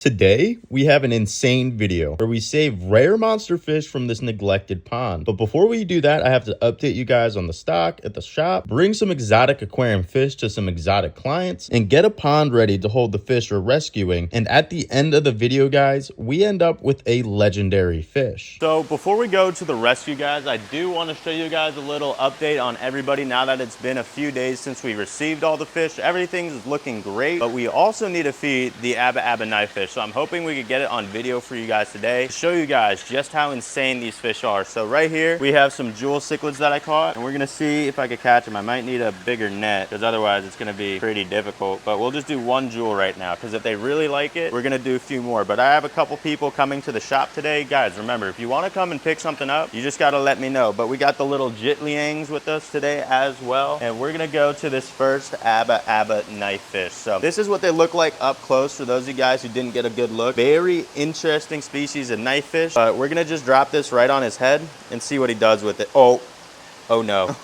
Today, we have an insane video where we save rare monster fish from this neglected pond. But before we do that, I have to update you guys on the stock at the shop, bring some exotic aquarium fish to some exotic clients, and get a pond ready to hold the fish we're rescuing. And at the end of the video, guys, we end up with a legendary fish. So before we go to the rescue, guys, I do want to show you guys a little update on everybody now that it's been a few days since we received all the fish. Everything's looking great, but we also need to feed the abba knife fish. So I'm hoping we could get it on video for you guys today to show you guys just how insane these fish are. So right here, we have some jewel cichlids that I caught, and we're gonna see if I could catch them. I might need a bigger net because otherwise it's gonna be pretty difficult, but we'll just do one jewel right now because if they really like it, we're gonna do a few more. But I have a couple people coming to the shop today. Guys, remember, if you wanna come and pick something up, you just gotta let me know. But we got the little jitliangs with us today as well, and we're gonna go to this first abba knife fish. So this is what they look like up close for those of you guys who didn't get a good look. Very interesting species of knife fish, but we're gonna just drop this right on his head and see what he does with it. Oh no.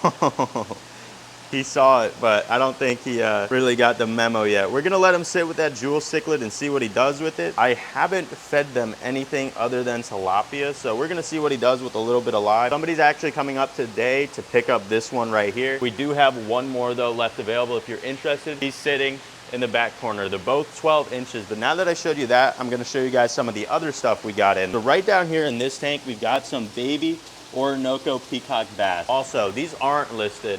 He saw it, but I don't think he really got the memo yet. We're gonna let him sit with that jewel cichlid and see what he does with it. I haven't fed them anything other than tilapia, so we're gonna see what he does with a little bit of live. Somebody's actually coming up today to pick up this one right here. We do have one more though left available if you're interested. He's sitting in the back corner. They're both 12 inches, but now that I showed you that, I'm gonna show you guys some of the other stuff we got in. So right down here in this tank, we've got some baby orinoco peacock bass. Also, these aren't listed,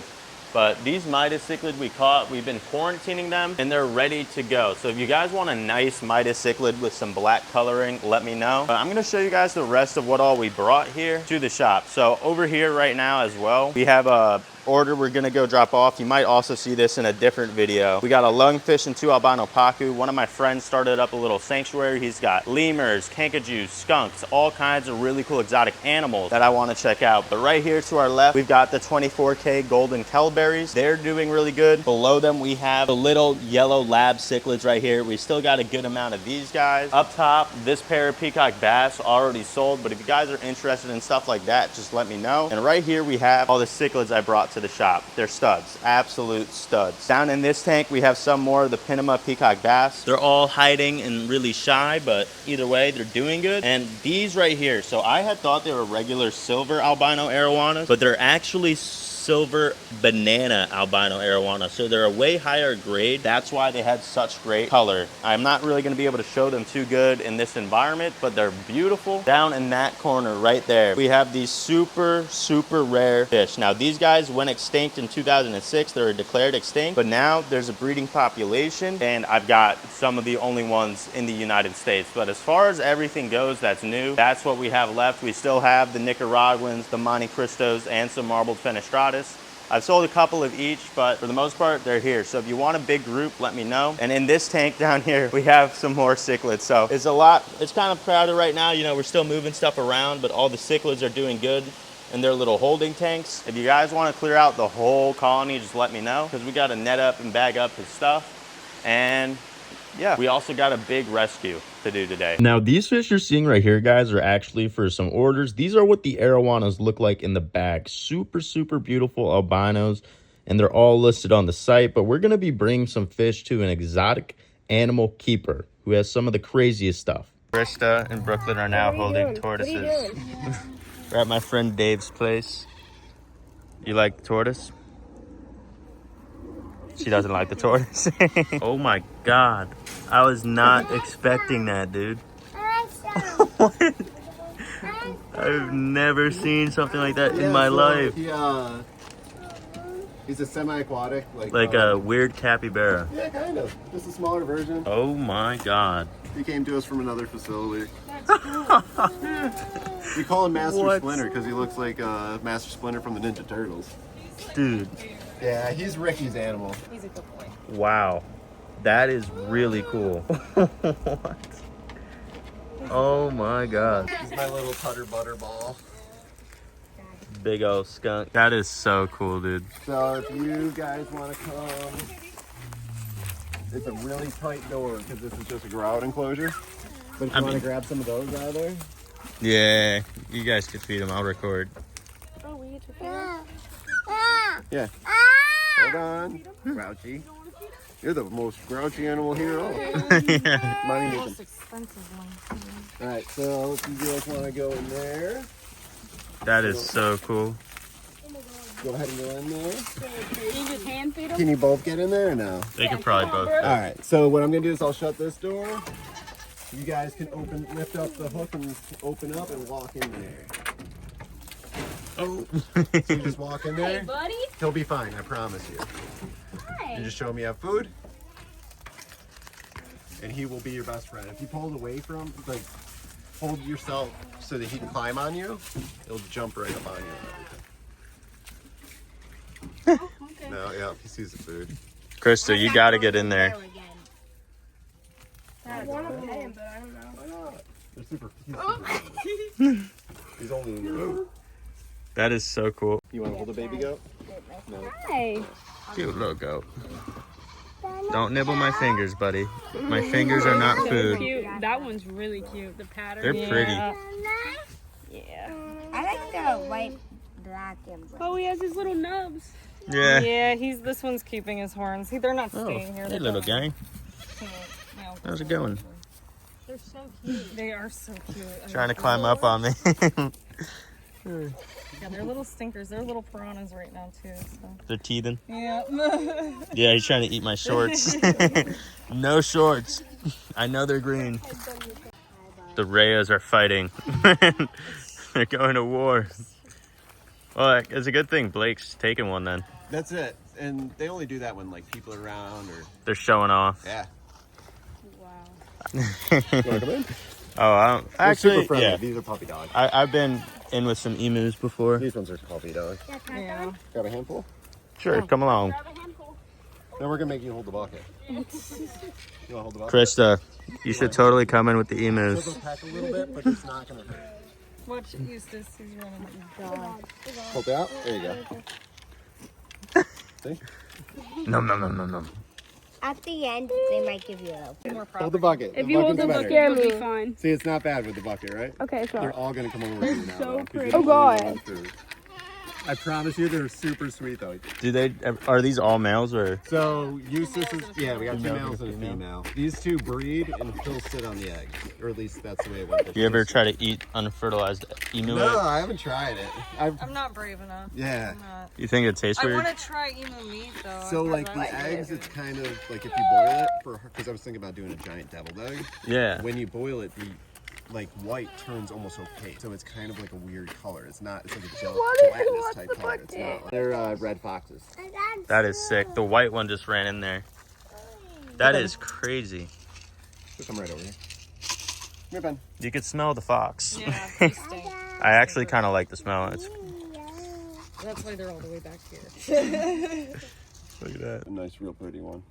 but these Midas cichlid we caught, we've been quarantining them and they're ready to go. So if you guys want a nice Midas cichlid with some black coloring, let me know. But I'm gonna show you guys the rest of what all we brought here to the shop. So over here right now as well, we have a order we're gonna go drop off. You might also see this in a different video. We got a lungfish and 2 albino pacu. One of my friends started up a little sanctuary. He's got lemurs, kankajous, skunks, all kinds of really cool exotic animals that I wanna check out. But right here to our left, we've got the 24K golden kelberries. They're doing really good. Below them, we have the little yellow lab cichlids right here. We still got a good amount of these guys. Up top, this pair of peacock bass already sold, but if you guys are interested in stuff like that, just let me know. And right here, we have all the cichlids I brought to the shop. They're studs, absolute studs. Down in this tank, we have some more of the pinima peacock bass. They're all hiding and really shy, but either way, they're doing good. And these right here, so I had thought they were regular silver albino arowanas, but they're actually silver banana albino arowana, so they're a way higher grade. That's why they had such great color. I'm not really going to be able to show them too good in this environment, but they're beautiful. Down in that corner right there, we have these super rare fish. Now these guys went extinct in 2006. They were declared extinct, but now there's a breeding population and I've got some of the only ones in the United States. But as far as everything goes that's new, that's what we have left. We still have the Nicaraguans, the Monte Cristos, and some marbled fenestratus. I've sold a couple of each, but for the most part, they're here. So if you want a big group, let me know. And in this tank down here, we have some more cichlids. So it's a lot, it's kind of crowded right now. You know, we're still moving stuff around, but all the cichlids are doing good in their little holding tanks. If you guys want to clear out the whole colony, just let me know, because we got to net up and bag up his stuff. And yeah, we also got a big rescue to do today. Now, these fish you're seeing right here, guys, are actually for some orders. These are what the arowanas look like in the bag. Super beautiful albinos, and they're all listed on the site. But we're going to be bringing some fish to an exotic animal keeper who has some of the craziest stuff. Krista and Brooklyn are now holding tortoises. We're at my friend Dave's place. You like the tortoise? She doesn't like the tortoise. Oh my God. I was not expecting that, dude. What? I've never seen something like that in my life. He's a semi-aquatic. Like a weird capybara. Yeah, kind of. Just a smaller version. Oh my God. He came to us from another facility. We call him Master Splinter because he looks like Master Splinter from the Ninja Turtles. Dude. Yeah, he's Ricky's animal. He's a good boy. Wow. That is really cool. What? Oh my God. He's my little putter butterball. Big old skunk. That is so cool, dude. So if you guys want to come, it's a really tight door because this is just a grout enclosure. But if you want to grab some of those out of there. Yeah, you guys can feed them. I'll record. Oh, we get to feed him? Yeah. Hold on. Grouchy. You're the most grouchy animal here. Oh. The most expensive one. All right, so if you guys want to go in there, That is so cool. go ahead and go in there. Can you just hand feed them? Can you both get in there or no? They could probably both. All right, so what I'm gonna do is I'll shut this door. You guys can lift up the hook and open up and walk in there. Oh. So you just walk in there. Hey, buddy. He'll be fine, I promise you. Hi. You just show him you have food, and he will be your best friend. If you pull it away from, like, hold yourself so that he can climb on you, he'll jump right up on you and everything. Oh, okay. No, yeah, he sees the food. Krista, you got to get in there. I want to pet him, but I don't know. Why not? They're super. He's, he's only in your. That is so cool. You want to hold a baby goat? No. Hi. Cute little goat. Don't nibble my fingers, buddy. My fingers are not food. Cute. That one's really cute. The pattern. They're pretty. Yeah. I like the white, black, and black. Oh, he has his little nubs. Yeah. Yeah, this one's keeping his horns. They're not Oh, staying here. hey, little guy. No, How's it going? They're so cute. they are so cute. Trying to climb up on me. Yeah, they're little stinkers. They're little piranhas right now too. So. They're teething. Yeah. Yeah, he's trying to eat my shorts. No shorts. I know they're green. The Rayas are fighting. They're going to war. Well, it's a good thing Blake's taking one then. That's it. And they only do that when like people are around or. They're showing off. Yeah. Wow. You want to come in? Oh, I don't. They're Actually, super friendly. yeah. These are puppy dogs. I've been in with some emus before. These ones are puppy dogs. Yeah. Got a handful? Sure, come along. Grab a handful. Then we're gonna make you hold the bucket. You wanna hold the bucket? Krista, you should totally come in with the So emus. they'll peck a little bit, but it's not gonna hurt. Watch Eustace. He's running. God. Hold that out. There you go. See? No, no, no, no, no. At the end, they might give you a little. More Hold the property. bucket. If you hold the bucket's bucket, better. you'll be fine. See, it's not bad with the bucket, right? Okay, They're all gonna come over to you now. so though, 'cause you're pretty. the Oh, only one God. with food. I promise you, they're super sweet though. Do they? Are these all males or? So Eustace is, yeah, we got two Female males and and a female. female. These two breed and he'll sit on the eggs, or at least that's the way it went. You ever try to eat unfertilized emu? No, I haven't tried it. I'm not brave enough. Yeah. I'm not. You think it tastes I weird? want to try emu meat though. So I've like heard the that's eggs, good. it's kind of like if you boil it for, because I was thinking about doing a giant deviled egg. Yeah. When you boil it, the like white turns almost opaque, so it's kind of like a weird color. It's not. It's like a gelatinous type color. It's not. Like, they're red foxes. That is sick. The white one just ran in there. That is crazy. Just come right over here. Come here, Ben. You could smell the fox. Yeah, they stink. I actually kind of like the smell. It's, That's why they're all the way back here. look at that. A nice, real pretty one.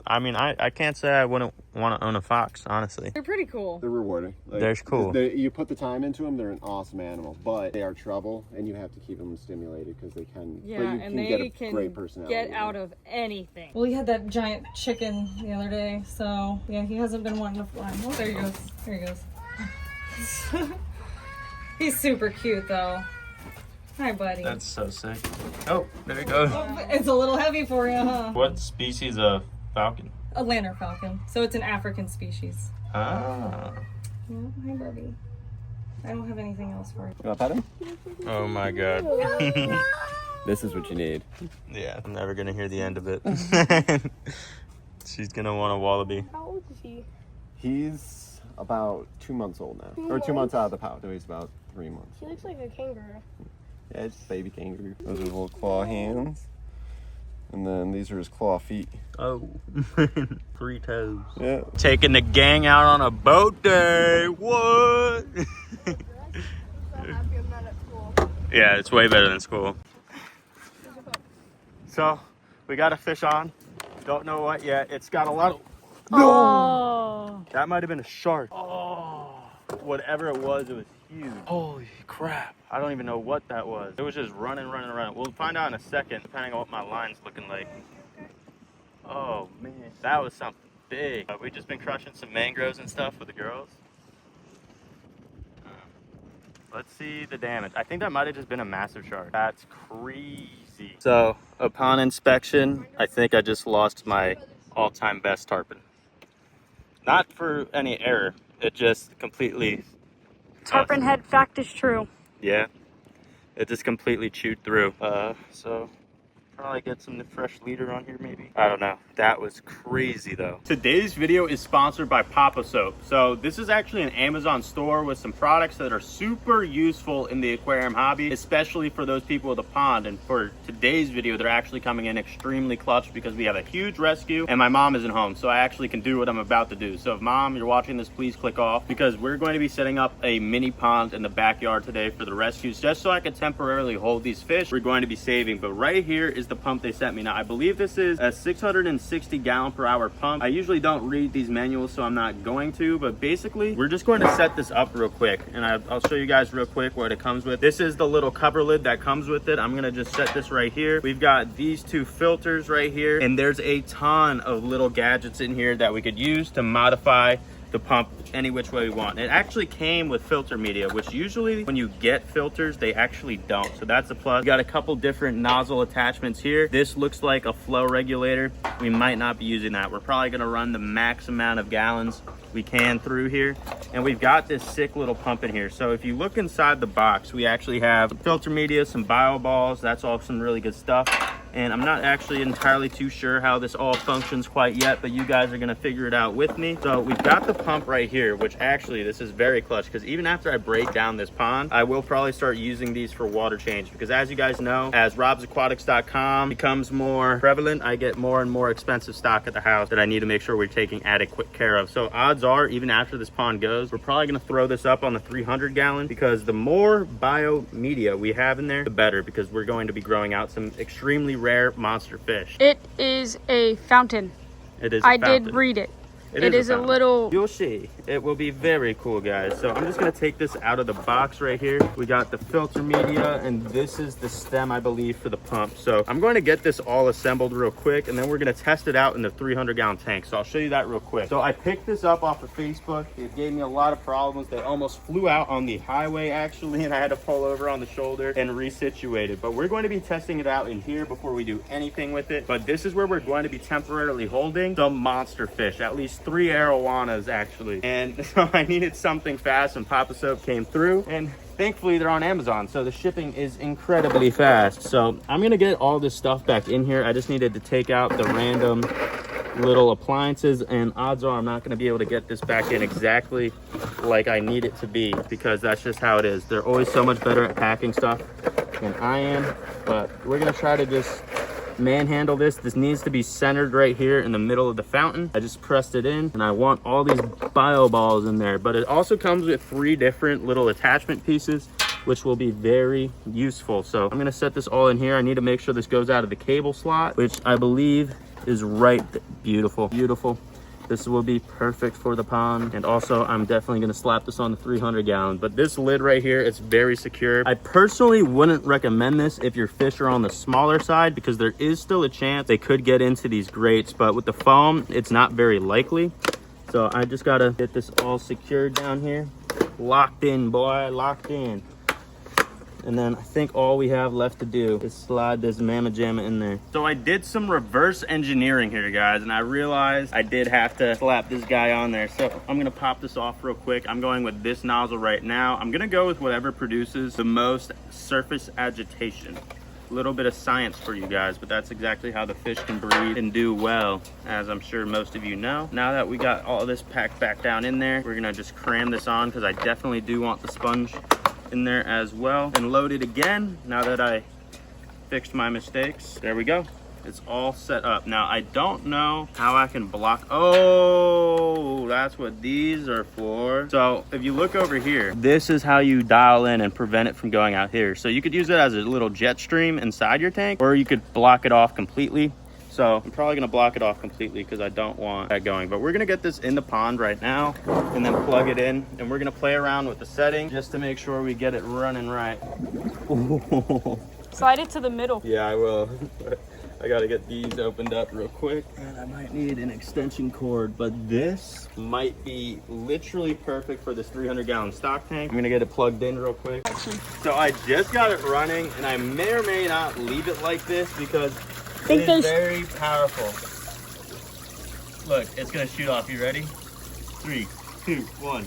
I mean, I can't say I wouldn't want to own a fox, honestly. They're pretty cool. They're rewarding. Like, They're cool. You put the time into them, they're an awesome animal, but they are trouble, and you have to keep them stimulated because they can. Yeah, but you and can they get a can great personality. get out of anything. Well, he had that giant chicken the other day, so yeah, he hasn't been wanting to fly. Oh, there he goes. There he goes. He's super cute, though. Hi, buddy. That's so sick. Oh, there you go. It's a little heavy for you, huh? What species of falcon? A lantern falcon. So it's an African species. Ah. Yeah, hi, Barbie. I don't have anything else for you. You want to pet him? Oh my god. This is what you need. Yeah, I'm never gonna hear the end of it. She's gonna want a wallaby. How old is he? He's about 2 months old now, or 2 months out of the pouch. So he's about 3 months. He looks like a kangaroo. Yeah, it's a baby kangaroo. Those are his little claw hands. And then these are his claw feet. Oh. 3 toes. Yeah. Taking the gang out on a boat day. What? So happy I'm not at school. Yeah, it's way better than school. So, we got a fish on. Don't know what yet. It's got a lot of... Oh. That might have been a shark. Oh. Whatever it was huge. Holy crap. I don't even know what that was. It was just running. We'll find out in a second, depending on what my line's looking like. Oh, man. That was something big. We've just been crushing some mangroves and stuff with the girls. Let's see the damage. I think that might have just been a massive shark. That's crazy. see. So upon inspection, I think I just lost my all-time best tarpon. Not for any error, it just completely... Tarpon head fact is true. Yeah, it just completely chewed through. So probably get some fresh leader on here maybe. I don't know. That was crazy though. Today's video is sponsored by Poposoap. So this is actually an Amazon store with some products that are super useful in the aquarium hobby, especially for those people with a pond. And for today's video, they're actually coming in extremely clutch because we have a huge rescue and my mom isn't home. So I actually can do what I'm about to do. So if mom, you're watching this, please click off because we're going to be setting up a mini pond in the backyard today for the rescues, just so I can temporarily hold these fish we're going to be saving. But right here is the pump they sent me. Now I believe this is a 660 gallon per hour pump. I usually don't read these manuals, so I'm not going to, but basically we're just going to set this up real quick and I'll show you guys real quick what it comes with. This is the little cover lid that comes with it. I'm gonna just set this right here. We've got these two filters right here, and there's a ton of little gadgets in here that we could use to modify the pump any which way we want. It actually came with filter media, which usually when you get filters, they actually don't. So that's a plus. We got a couple different nozzle attachments here. This looks like a flow regulator. We might not be using that. We're probably gonna run the max amount of gallons we can through here. And we've got this sick little pump in here. So if you look inside the box, we actually have filter media, some bio balls. That's all some really good stuff. And I'm not actually entirely too sure how this all functions quite yet, but you guys are gonna figure it out with me. So we've got the pump right here, which actually this is very clutch because even after I break down this pond, I will probably start using these for water change because as you guys know, as robsaquatics.com becomes more prevalent, I get more and more expensive stock at the house that I need to make sure we're taking adequate care of. So odds are, even after this pond goes, we're probably gonna throw this up on the 300 gallon because the more bio media we have in there, the better, because we're going to be growing out some extremely rare monster fish. It is a fountain. It is a I fountain. did read it. It is a a little... You'll see. It will be very cool, guys. So I'm just going to take this out of the box right here. We got the filter media, and this is the stem, I believe, for the pump. So I'm going to get this all assembled real quick, and then we're going to test it out in the 300-gallon tank. So I'll show you that real quick. So I picked this up off of Facebook. It gave me a lot of problems. They almost flew out on the highway, actually, and I had to pull over on the shoulder and resituate it. But we're going to be testing it out in here before we do anything with it. But this is where we're going to be temporarily holding some monster fish, at least 3 arowanas actually. And so I needed something fast, and Poposoap came through, and thankfully they're on Amazon, so the shipping is incredibly fast. So I'm gonna get all this stuff back in here. I just needed to take out the random little appliances, and odds are I'm not gonna be able to get this back in exactly like I need it to be because that's just how it is. They're always so much better at packing stuff than I am, but we're gonna try to just manhandle this. This needs to be centered right here in the middle of the fountain. I just pressed it in, and I want all these bio balls in there. But it also comes with 3 different little attachment pieces, which will be very useful. So I'm gonna set this all in here. I need to make sure this goes out of the cable slot, which I believe is right. Beautiful, beautiful. This will be perfect for the pond. And also I'm definitely gonna slap this on the 300 gallon. But this lid right here, it's very secure. I personally wouldn't recommend this if your fish are on the smaller side because there is still a chance they could get into these grates, but with the foam, it's not very likely. So I just gotta get this all secured down here. Locked in, boy, locked in. And then I think all we have left to do is slide this mamma jamma in there. So I did some reverse engineering here, guys, and I realized I did have to slap this guy on there. So I'm gonna pop this off real quick. I'm going with this nozzle right now. I'm gonna go with whatever produces the most surface agitation. A little bit of science for you guys, but that's exactly how the fish can breathe and do well, as I'm sure most of you know. Now that we got all this packed back down in there, we're gonna just cram this on because I definitely do want the sponge in there as well, and load it again now that I fixed my mistakes. There we go. It's all set up. Now I don't know how I can block. Oh, that's what these are for. So if you look over here, this is how you dial in and prevent it from going out here. So you could use it as a little jet stream inside your tank, or you could block it off completely. So I'm probably gonna block it off completely because I don't want that going. But we're gonna get this in the pond right now and then plug it in. And we're gonna play around with the setting just to make sure we get it running right. Slide it to the middle. Yeah, I will. I gotta get these opened up real quick. And I might need an extension cord, but this might be literally perfect for this 300-gallon stock tank. I'm gonna get it plugged in real quick. So I just got it running, and I may or may not leave it like this because it is very powerful. Look, it's gonna shoot off. You ready? 3, 2, 1.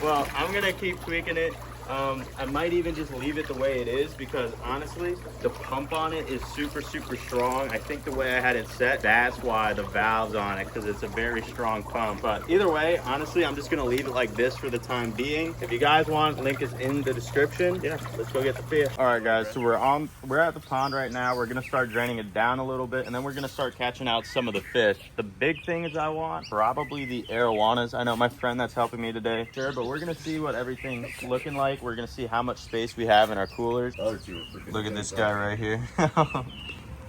Well, I'm gonna keep tweaking it. I might even just leave it the way it is because honestly, the pump on it is super strong. I think the way I had it set, that's why the valve's on it, because it's a very strong pump. But either way, honestly, I'm just gonna leave it like this for the time being. If you guys want, link is in the description. Yeah, let's go get the fish. All right, guys, so we're at the pond right now. We're gonna start draining it down a little bit, and then we're gonna start catching out some of the fish. The big thing is I want probably the arowanas. I know my friend that's helping me today, sure, but we're gonna see what everything's looking like. We're gonna see how much space we have in our coolers. Look at this guy right here. All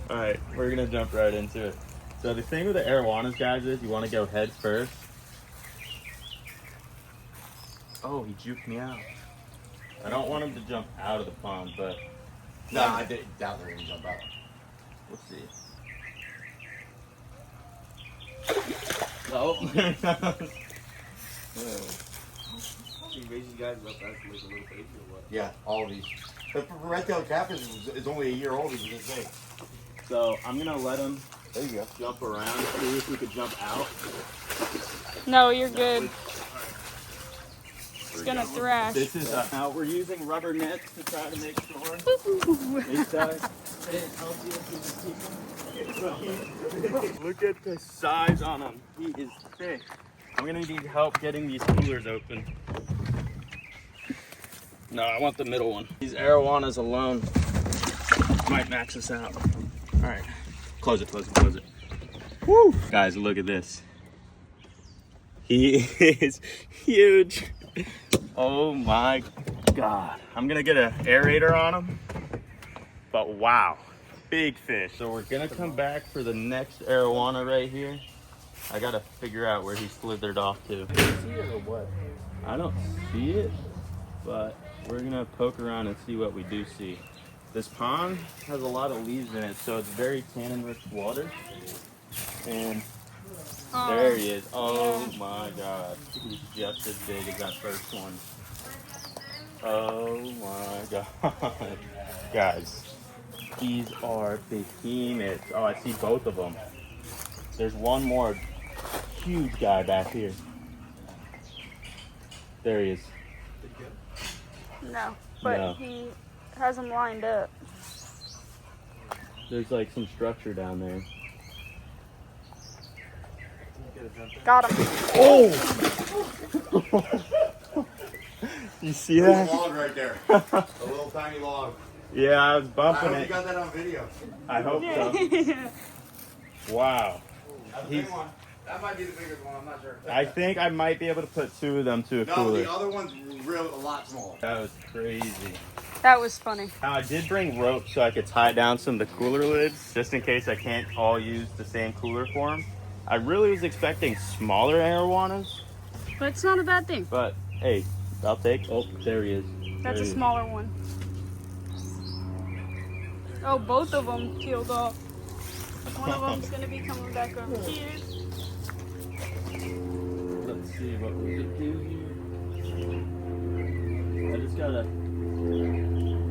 right, we're gonna jump right into it. So the thing with the arowanas, guys, is you want to go head first. Oh, he juked me out. I don't want him to jump out of the pond, but No, I doubt they're gonna jump out. we'll see. Oh, there he goes. Yeah, all of these. The red-tailed catfish is only a year old. He's this big. So I'm gonna let him There you go. jump around, see if we could jump out. No, you're good. It's gonna thrash. This is how we're using rubber nets to try to make sure these guys stay as healthy as we can keep them. Look at the size on him. He is thick. I'm gonna need help getting these coolers open. No, I want the middle one. These arowanas alone might max us out. All right, close it, close it, close it. Woo! Guys, look at this. He is huge. Oh my God. I'm gonna get an aerator on him, but wow, big fish. So we're gonna come back for the next arowana right here. I gotta figure out where he slithered off to. See it or what? I don't see it, but we're gonna poke around and see what we do see. This pond has a lot of leaves in it, so it's very tannin-rich water. And there he is. Oh my God. He's just as big as that first one. Oh my God. Guys, these are behemoths. Oh, I see both of them. There's one more huge guy back here. There he is. No, but No. he has them lined up. There's like some structure down there. Got him. Oh! You see There's a that? log right there. A little tiny log. Yeah, I was I bumping hope you it. got that on video. I hope so. Wow. That's the big one. That might be the biggest one. I'm not sure. I think I might be able to put 2 of them to a No, cooler. the other one's a lot smaller. That was crazy. That was funny. Now, I did bring rope so I could tie down some of the cooler lids, just in case I can't all use the same cooler for them. I really was expecting smaller arowanas, But it's not a bad thing. but hey, I'll take. Oh, there he is. That's There a he is. smaller one. Oh, both of them peeled off. One of them's gonna be coming back over here. Let's see what we can do here. I just gotta.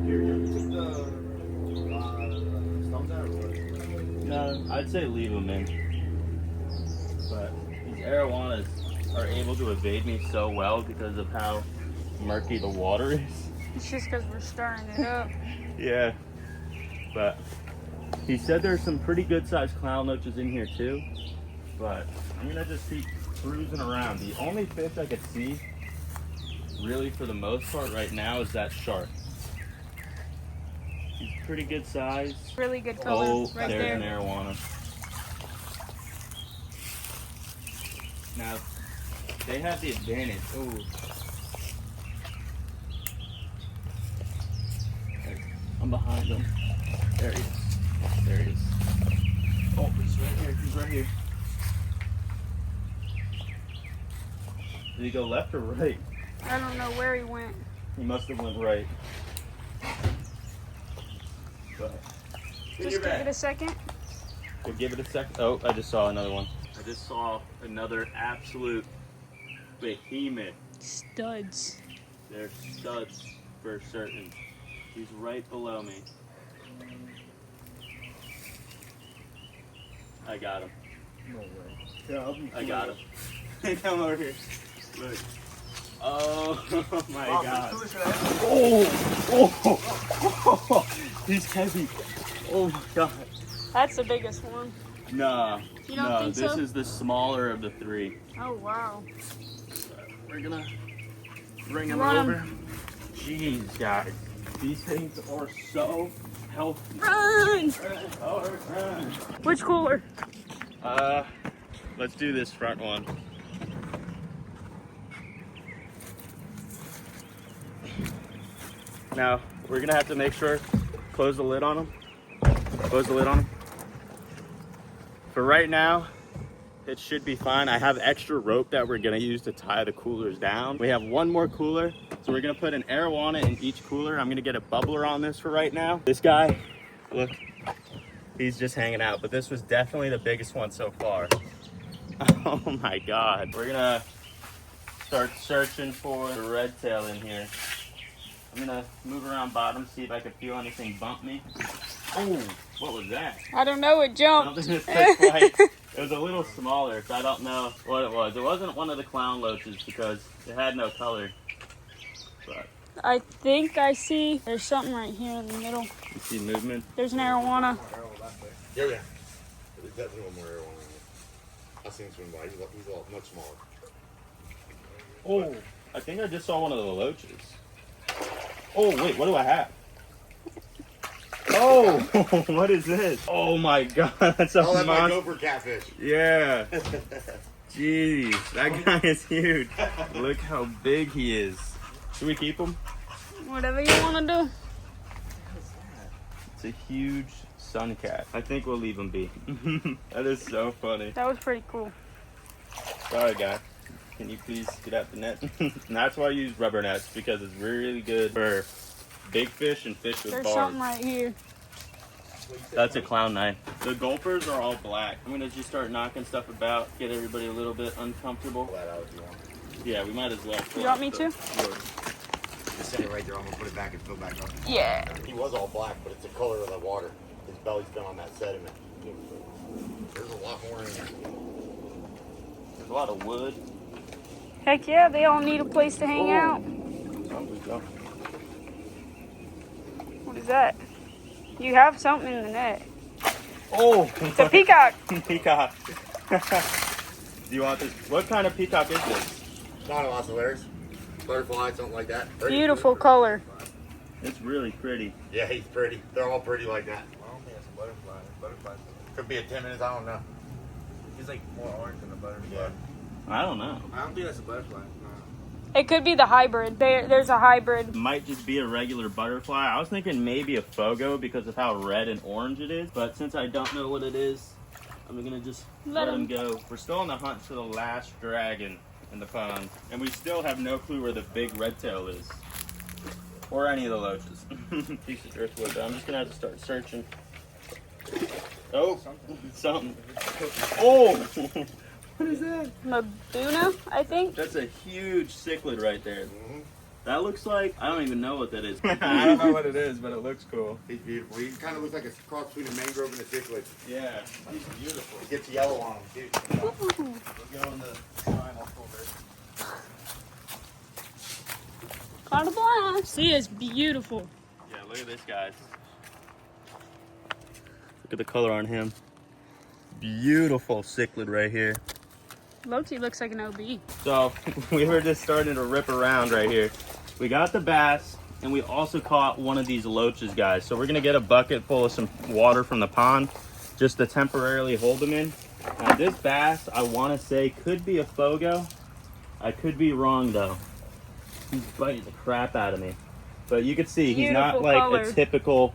Here, you took the stumps out or what? No, I'd say leave them in. But these arowanas are able to evade me so well because of how murky the water is. It's just because we're stirring it up. Yeah. But he said there's some pretty good sized clown loaches in here too. But I'm gonna just keep cruising around. The only fish I could see really for the most part right now is that shark. He's pretty good size. Really good color Oh, right there's there. an arowana. Now, they have the advantage. Oh. I'm behind them. There he is. There he is. Oh, he's right here. He's right here. Did he go left or right? I don't know where he went. He must have went right. Just give it a second. We'll give it a second. Oh, I just saw another one. I just saw another absolute behemoth. Studs. They're studs for certain. He's right below me. I got him. No way. Yeah, I got him. Come over here. Look. Oh my God. Oh, he's heavy. Oh my God. That's the biggest one. Nah. You don't think this so? is the smaller of the three. Oh, wow. We're gonna bring him Run 'em. over. Jeez, guys. These things are so healthy. Run! Oh, run. Which cooler? Let's do this front one. Now, we're gonna have to make sure, close the lid on them. Close the lid on them. For right now, it should be fine. I have extra rope that we're gonna use to tie the coolers down. We have one more cooler, so we're gonna put an arowana in each cooler. I'm gonna get a bubbler on this for right now. This guy, look, he's just hanging out, but this was definitely the biggest one so far. Oh my God. We're gonna start searching for the red tail in here. I'm gonna move around bottom, see if I can feel anything bump me. Oh, what was that? I don't know, it jumped. Something that took flight. It was a little smaller, so I don't know what it was. It wasn't one of the clown loaches because it had no color. But I think I see, there's something right here in the middle. you see movement? There's an arowana. Yeah, yeah. There's definitely one more arowana. I've seen swim by. He's a lot much smaller. Oh, I think I just saw one of the loaches. Oh, wait, what do I have? Oh, what is this? Oh my God, that's a that's my monster. gopher catfish. Yeah. Jeez, that guy is huge. Look how big he is. Should we keep him? Whatever you want to do. It's a huge sun cat. I think we'll leave him be. That is so funny. That was pretty cool. Sorry, guy. Can you please get out the net? And that's why I use rubber nets, because it's really good for big fish and fish with There's bars. something right here. That's a clown knife. The gulpers are all black. I'm gonna just start knocking stuff about, get everybody a little bit uncomfortable. Flat out if you want. Yeah, we might as well. You want me to? Just set it right there. I'm gonna put it back and fill back up. Yeah. He was all black, but it's the color of the water. His belly's been on that sediment. There's a lot more in there. There's a lot of wood. Heck yeah, they all need a place to hang out. Oh, we go. What is that? You have something in the net. Oh, It's a peacock. peacock. Do you want this? What kind of peacock is this? Not a lot of layers. Butterfly, something like that. Beautiful color. It's really pretty. Yeah, he's pretty. They're all pretty like that. I don't think it's a butterfly. Butterfly. Could be a 10 minutes. I don't know. He's like more orange than a butterfly. Yeah. I don't know. I don't think that's a butterfly. It could be the hybrid. There's a hybrid. Might just be a regular butterfly. I was thinking maybe a fogo because of how red and orange it is. But since I don't know what it is, I'm gonna just let him go. We're still on the hunt for the last dragon in the pond. And we still have no clue where the big red tail is. Or any of the loaches. Piece of driftwood, but I'm just gonna have to start searching. Oh, something. Oh! What is that? Mabuna, I think. That's a huge cichlid right there. That looks like, I don't even know what that is. I don't know what it is, but it looks cool. He's beautiful. He kind of looks like a cross between a mangrove and a cichlid. Yeah, he's beautiful. He gets yellow on him, too. We'll go in the final folder. Caught a blast. See, it's beautiful. Yeah, look at this, guys. Look at the color on him. Beautiful cichlid right here. Loti looks like an OB. So, we were just starting to rip around right here. We got the bass, and we also caught one of these loaches, guys. So we're gonna get a bucket full of some water from the pond, just to temporarily hold them in. Now this bass, I wanna say, could be a fogo. I could be wrong though. He's biting the crap out of me. But you can see, he's not Beautiful like color. a typical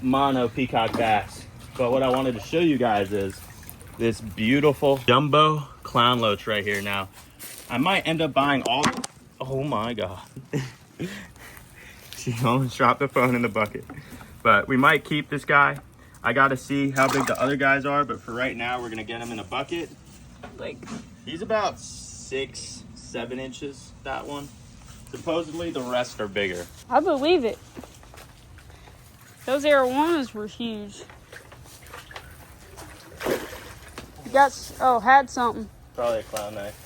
mono peacock bass. But what I wanted to show you guys is this beautiful jumbo clown loach right here. Now, I might end up buying all, oh my God. She almost dropped the phone in the bucket. But we might keep this guy. I gotta see how big the other guys are, but for right now, we're gonna get him in a bucket. Like, He's about 6, 7 inches, that one. Supposedly the rest are bigger. I believe it. Those arowanas were huge. You got, had something. Probably a clown knife.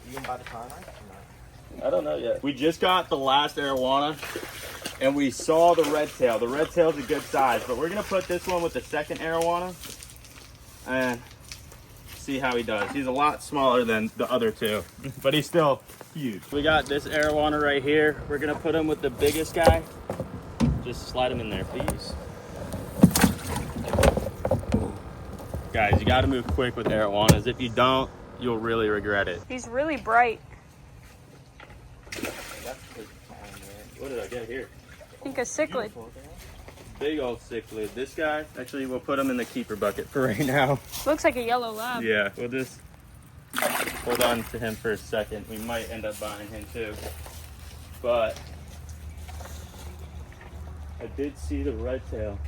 You can buy the clown knife or not? I don't know yet. We just got the last arowana and we saw the red tail. The red tail's a good size, but we're gonna put this one with the second arowana and see how he does. He's a lot smaller than the other two, but he's still huge. We got this arowana right here. We're gonna put him with the biggest guy. Just slide him in there, please. Guys, you gotta move quick with arowanas. If you don't, you'll really regret it. He's really bright. What did I get here? I think a cichlid. Big old cichlid. This guy, actually, we'll put him in the keeper bucket for right now. Looks like a yellow lab. Yeah, we'll just hold on to him for a second. We might end up buying him too. But I did see the red tail.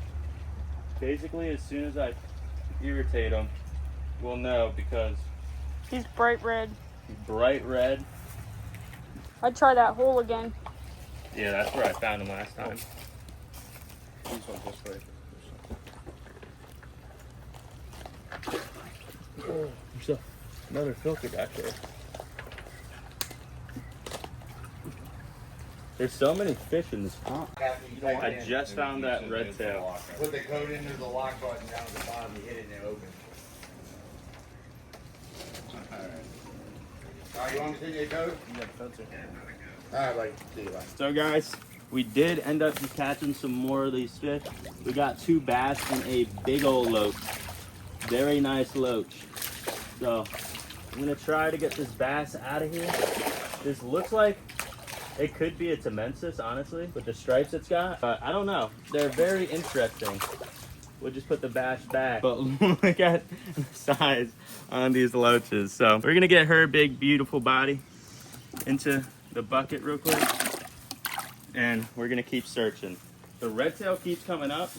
Basically, as soon as I irritate him, we'll know because He's bright red. he's bright red. I'd try that hole again. Yeah, that's where I found him last time. There's another filter back there. There's so many fish in this pond. I just found that red tail. Put the code into the lock button down at the bottom, you hit it and it opens. Alright, you want me to send you a code? You got the filter. Alright, buddy. See you later. So guys, we did end up just catching some more of these fish. We got 2 bass and a big old loach. Very nice loach. So I'm gonna try to get this bass out of here. This looks like it could be a Temensis, honestly, with the stripes it's got. But I don't know. They're very interesting. We'll just put the bass back. But look at the size on these loaches. So we're gonna get her big, beautiful body into the bucket real quick. And we're gonna keep searching. The red tail keeps coming up,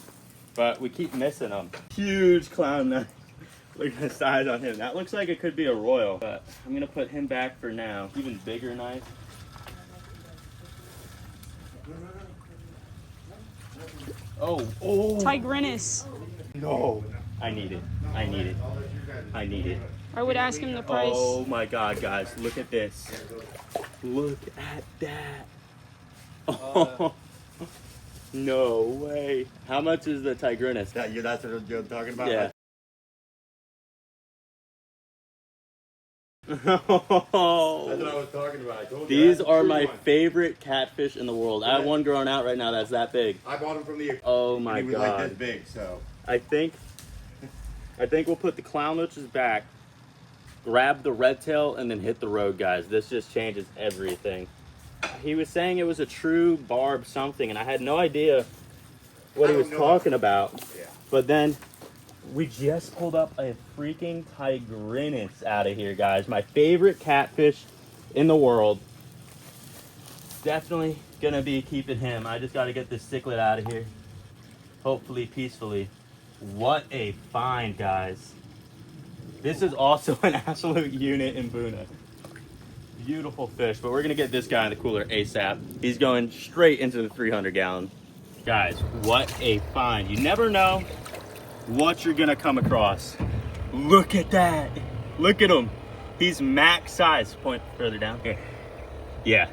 but we keep missing them. Huge clown knife. Look at the size on him. That looks like it could be a royal, but I'm gonna put him back for now. Even bigger knife. Oh. Tigrinus. No. I need it. I need it. I need it. I would ask him the price. Oh my God, guys. Look at this. Look at that. Oh. No way. How much is the Tigrinus? That's what you're talking about? Yeah. That's what I was talking about. I told you. These that's are the my one. favorite catfish in the world. I have one growing out right now that's that big. I bought him from the. Oh my he was like God. this big, so. I think we'll put the clown loaches back, grab the red tail, and then hit the road, guys. This just changes everything. He was saying it was a true barb something, and I had no idea what he was talking about. Yeah. But then we just pulled up a freaking Tigrinus out of here, guys. My favorite catfish in the world. Definitely gonna be keeping him. I just gotta get this cichlid out of here. Hopefully, peacefully. What a find, guys. This is also an absolute unit in Boona. Beautiful fish, but we're gonna get this guy in the cooler ASAP. He's going straight into the 300 gallon. Guys, what a find. You never know what you're gonna come across. Look at that. Look at him. He's max size. Point further down. Here. Yeah.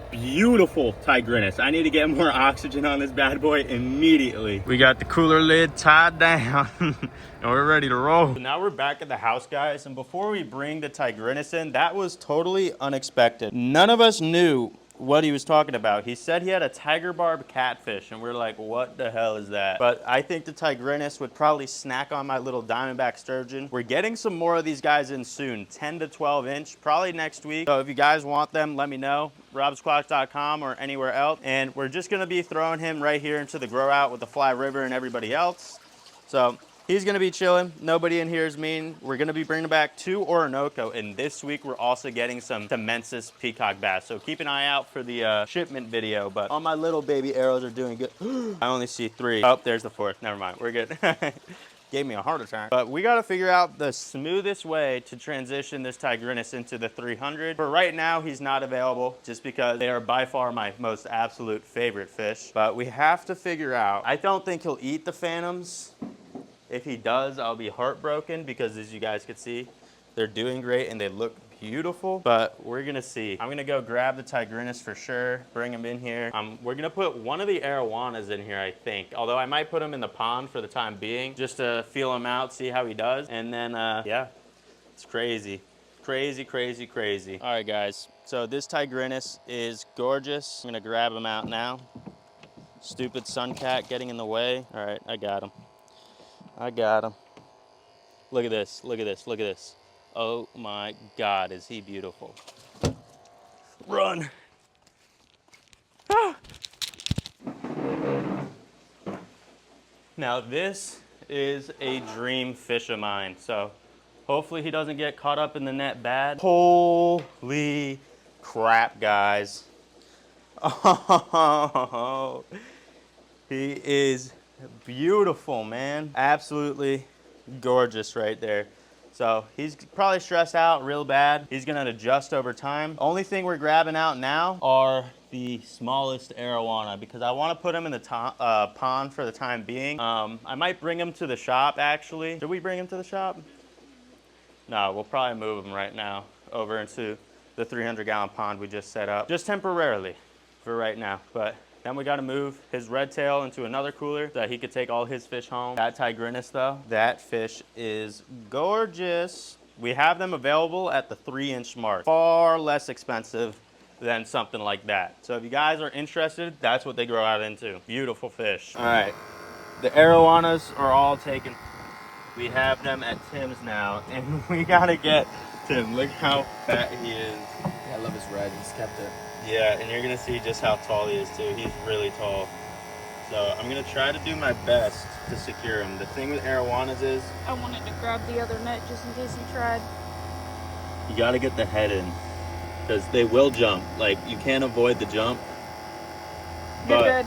Beautiful Tigrinus. I need to get more oxygen on this bad boy immediately. We got the cooler lid tied down and we're ready to roll. So now we're back at the house, guys, and before we bring the Tigrinus in, that was totally unexpected. None of us knew what he was talking about. He said he had a tiger barb catfish, and we're like, what the hell is that? But I think the Tigrinus would probably snack on my little diamondback sturgeon. We're getting some more of these guys in soon, 10 to 12 inch, probably next week. So if you guys want them, let me know, robsquatics.com or anywhere else. And we're just gonna be throwing him right here into the grow out with the Fly River and everybody else. So he's gonna be chilling. Nobody in here is mean. We're gonna be bringing back 2 orinoco, and this week we're also getting some Temensis peacock bass. So keep an eye out for the shipment video. But all my little baby arrows are doing good. I only see 3. Oh, there's the 4th. Never mind. We're good. Gave me a heart attack. But we gotta figure out the smoothest way to transition this Tigrinus into the 300. For right now, he's not available just because they are by far my most absolute favorite fish. But we have to figure out, I don't think he'll eat the phantoms. If he does, I'll be heartbroken because as you guys can see, they're doing great and they look beautiful, but we're gonna see. I'm gonna go grab the Tigrinus for sure, bring him in here. We're gonna put one of the arowanas in here, I think. Although I might put him in the pond for the time being, just to feel him out, see how he does. And then, yeah, it's crazy. Crazy, crazy, crazy. All right, guys. So this Tigrinus is gorgeous. I'm gonna grab him out now. Stupid sun cat getting in the way. All right, I got him. I got him. Look at this, look at this, look at this. Oh my God, is he beautiful. Run. Ah. Now this is a dream fish of mine, so hopefully he doesn't get caught up in the net bad. Holy crap, guys. Oh, he is beautiful, man. Absolutely gorgeous right there. So he's probably stressed out real bad. He's gonna adjust over time. Only thing we're grabbing out now are the smallest arowana because I want to put him in the pond for the time being. I might bring him to the shop actually. Should we bring him to the shop? No, we'll probably move him right now over into the 300-gallon pond we just set up. Just temporarily for right now, but then we got to move his red tail into another cooler so that he could take all his fish home. That Tigrinus though, that fish is gorgeous. We have them available at the 3-inch mark. Far less expensive than something like that. So if you guys are interested, that's what they grow out into. Beautiful fish. All right, the arowanas are all taken. We have them at Tim's now, and we got to get Tim. Look how fat he is. Yeah, I love his red. He's kept it. Yeah, and you're gonna see just how tall he is too. He's really tall. So I'm gonna try to do my best to secure him. The thing with arowanas is I wanted to grab the other net just in case he tried. you gotta get the head in because they will jump. Like you can't avoid the jump. You're But good.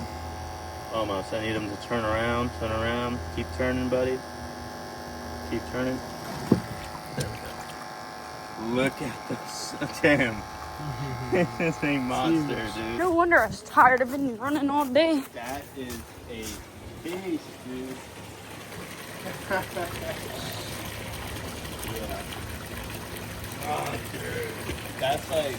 almost. I need him to turn around, keep turning, buddy. Keep turning. There we go. Look at this. Damn. This is a monster, dude. No wonder I was tired of been running all day. That is a beast, dude. Yeah. Oh, dude. That's like,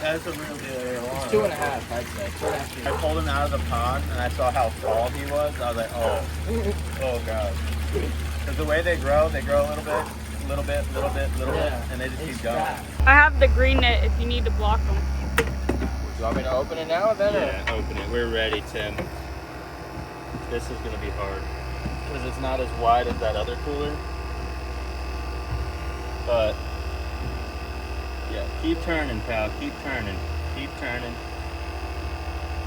that's a real deal arowana. 2.5, I'd say. I pulled him out of the pond and I saw how tall he was. I was like, oh, oh God. Because the way they grow a little bit, and they just keep going. I have the green net if you need to block them. Do you want me to open it now or then? Yeah, open it. We're ready, Tim. This is gonna be hard because it's not as wide as that other cooler. But yeah, keep turning, pal. Keep turning. Keep turning.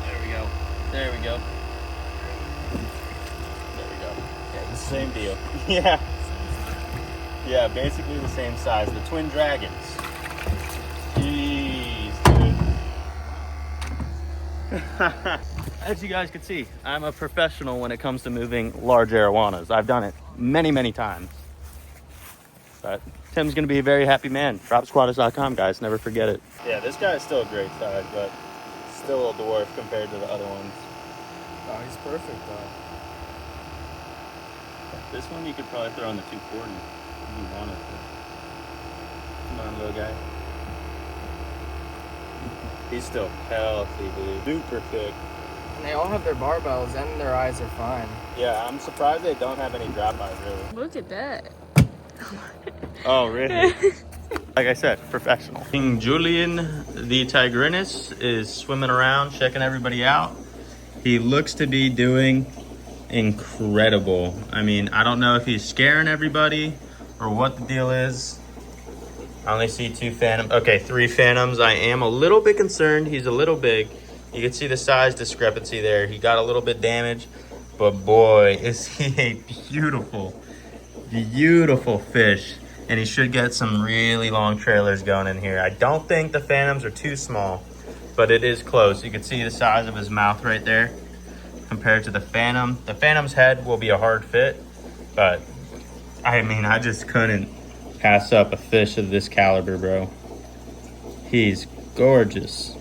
There we go. There we go. There we go. Yeah, same deal. Yeah. Yeah, basically the same size. The twin dragons. Jeez, dude. As you guys can see, I'm a professional when it comes to moving large arowanas. I've done it many, many times. But Tim's gonna be a very happy man. Dropsquatters.com, guys, never forget it. Yeah, this guy is still a great size, but still a dwarf compared to the other ones. Oh, he's perfect though. This one you could probably throw in the 240 if you wanted to. Come on, little guy. He's still healthy, dude. Super thick. And they all have their barbells and their eyes are fine. Yeah, I'm surprised they don't have any drop eyes, really. Look at that. Oh, really? Like I said, professional. King Julian, the Tigrinus, is swimming around, checking everybody out. He looks to be doing incredible. I mean, I don't know if he's scaring everybody or what the deal is. I only see 2 phantoms. Okay, 3 phantoms. I am a little bit concerned. He's a little big. You can see the size discrepancy there. He got a little bit damaged. But boy, is he a beautiful, beautiful fish. And he should get some really long trailers going in here. I don't think the phantoms are too small, but it is close. You can see the size of his mouth right there compared to the phantom. The phantom's head will be a hard fit, but I mean, I just couldn't pass up a fish of this caliber, bro. He's gorgeous.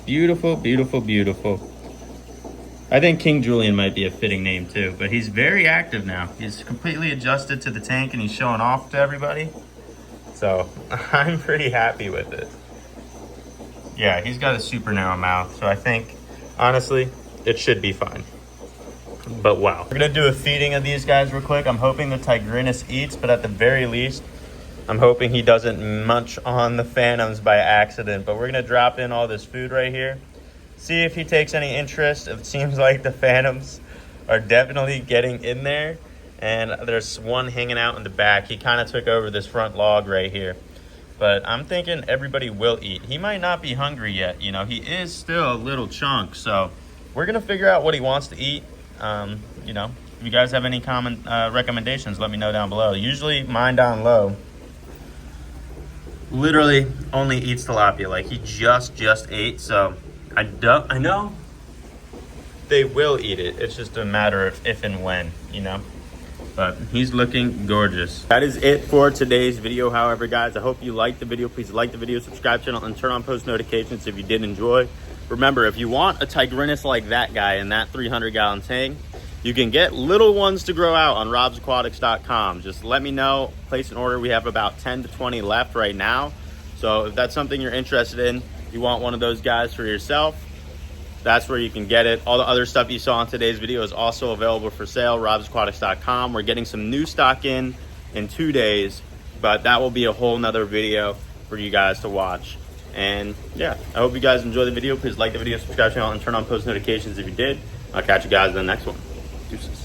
Beautiful, beautiful, beautiful. I think King Julian might be a fitting name too, but he's very active now. He's completely adjusted to the tank and he's showing off to everybody. So I'm pretty happy with it. Yeah, he's got a super narrow mouth, so I think, honestly, it should be fine. But wow. We're gonna do a feeding of these guys real quick. I'm hoping the Tigrinus eats, but at the very least, I'm hoping he doesn't munch on the phantoms by accident. But we're gonna drop in all this food right here. See if he takes any interest. It seems like the phantoms are definitely getting in there. And there's one hanging out in the back. He kind of took over this front log right here. But I'm thinking everybody will eat. He might not be hungry yet. You know, he is still a little chunk. So we're going to figure out what he wants to eat. You know, if you guys have any comment recommendations, let me know down below. Usually mine down low literally only eats tilapia. Like he just ate. So I know they will eat it. It's just a matter of if and when, you know. But he's looking gorgeous. That is it for today's video. However, guys, I hope you liked the video. Please like the video, subscribe to the channel, and turn on post notifications if you did enjoy. Remember, if you want a Tigrinus like that guy in that 300-gallon tank, you can get little ones to grow out on robsaquatics.com. Just let me know, place an order. We have about 10 to 20 left right now. So if that's something you're interested in, you want one of those guys for yourself, that's where you can get it. All the other stuff you saw in today's video is also available for sale, robsaquatics.com. We're getting some new stock in 2 days, but that will be a whole nother video for you guys to watch. And yeah, I hope you guys enjoy the video. Please like the video, subscribe to the channel, and turn on post notifications if you did. I'll catch you guys in the next one. Deuces.